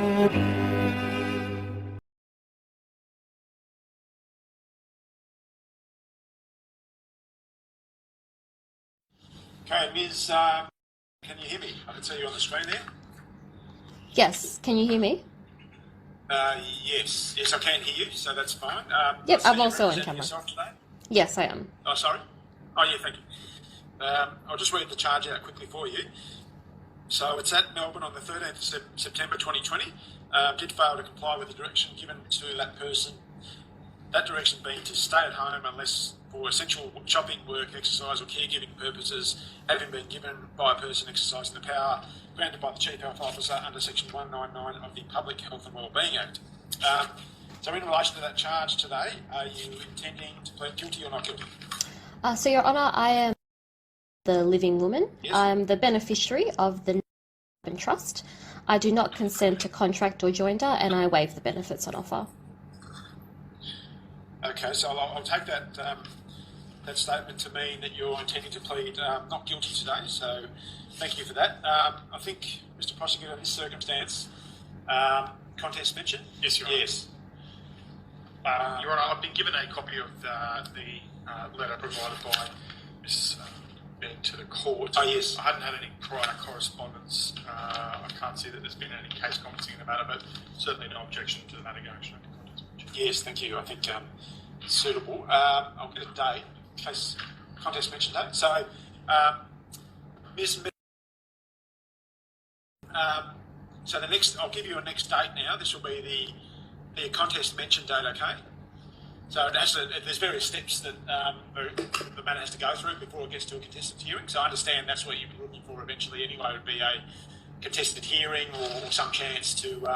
Okay, Ms. Can you hear me? I can see you on the screen there. Yes, can you hear me? Yes, I can hear you, so that's fine. Yep, I'm also on camera. Yourself today? Yes, I am. Oh, sorry? Oh, yeah, thank you. I'll just read the charge out quickly for you. So it's at Melbourne on the 13th of September 2020. Did fail to comply with the direction given to that person. That direction being to stay at home unless for essential shopping, work, exercise or caregiving purposes, having been given by a person exercising the power granted by the Chief Health Officer under Section 199 of the Public Health and Wellbeing Act. So in relation to that charge today, are you intending to plead guilty or not guilty? So, Your Honour, I am the living woman. Yes. I'm the beneficiary of the Melbourne Trust. I do not consent to contract or joinder, and I waive the benefits on offer. Okay, so I'll take that that statement to mean that you're intending to plead not guilty today. So thank you for that. I think, Mr. Prosecutor, in this circumstance, contest mention? Yes, Your Honour. Yes. Your Honour, I've been given a copy of the letter provided by Ms. Ben to the court. Oh, yes. I hadn't had any prior correspondence. I can't see that there's been any case commenting in the matter, but certainly no objection to the matter going straight to contest mention. Yes, thank you. I think it's suitable. I'll get a date, case contest mention date. So, Ms. So the next, I'll give you a next date now. This will be the contest mention date, okay? So there's various steps that the matter has to go through before it gets to a contested hearing. So I understand that's what you'd be looking for eventually anyway, would be a contested hearing or some chance to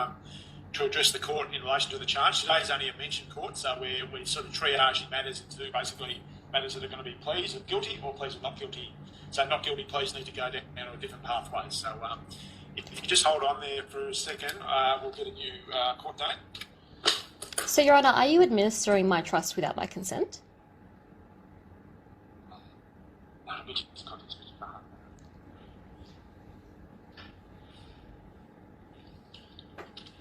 address the court in relation to the charge. Today is only a mention court, so we're sort of triaging matters into basically matters that are going to be pleas of guilty or pleas of not guilty. So not guilty pleas need to go down a different pathway. So if you just hold on there for a second, we'll get a new court date. So, Your Honour, are you administering my trust without my consent?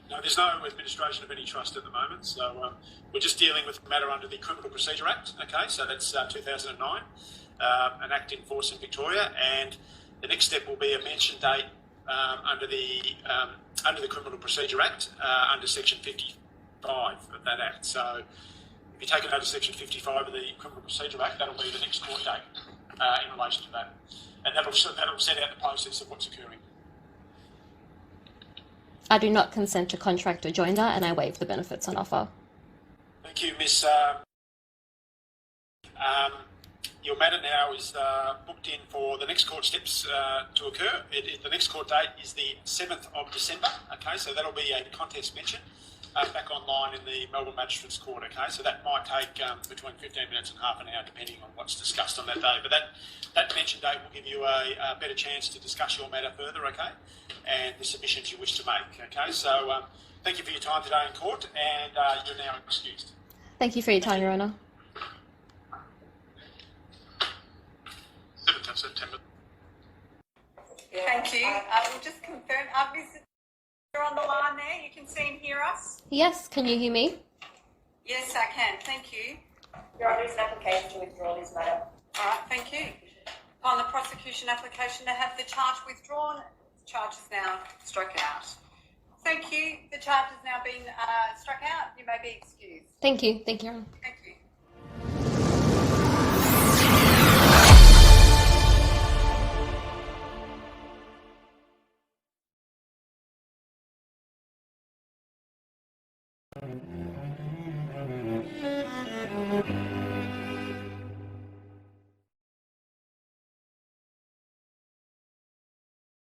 No, there's no administration of any trust at the moment, so we're just dealing with the matter under the Criminal Procedure Act, okay, so that's 2009, an act in force in Victoria, and the next step will be a mention date under the Criminal Procedure Act, under Section 55 of that Act. So if you take it under Section 55 of the Criminal Procedure Act, that'll be the next court date in relation to that, and that'll set out the process of what's occurring. I do not consent to contract or joinder, and I waive the benefits on offer. Thank you, Miss. Your matter now is booked in for the next court steps to occur. The next court date is the 7th of December. Okay, so that'll be a contest mention back online in the Melbourne Magistrates Court. Okay, so that might take between 15 minutes and half an hour, depending on what's discussed on that day. But that mention date will give you a better chance to discuss your matter further. Okay, and the submissions you wish to make. Okay, so thank you for your time today in court, and you're now excused. Thank you for your time, Your Honour. 7th of September. Thank you. We'll just confirm. You're on the line there. You can see and hear us? Yes, can you hear me? Yes, I can. Thank you. Your Honour, is an application to withdraw this matter. All right, thank you. On the prosecution application to have the charge withdrawn, the charge is now struck out. Thank you. The charge has now been struck out. You may be excused. Thank you. Thank you, Your Honour. Thank you.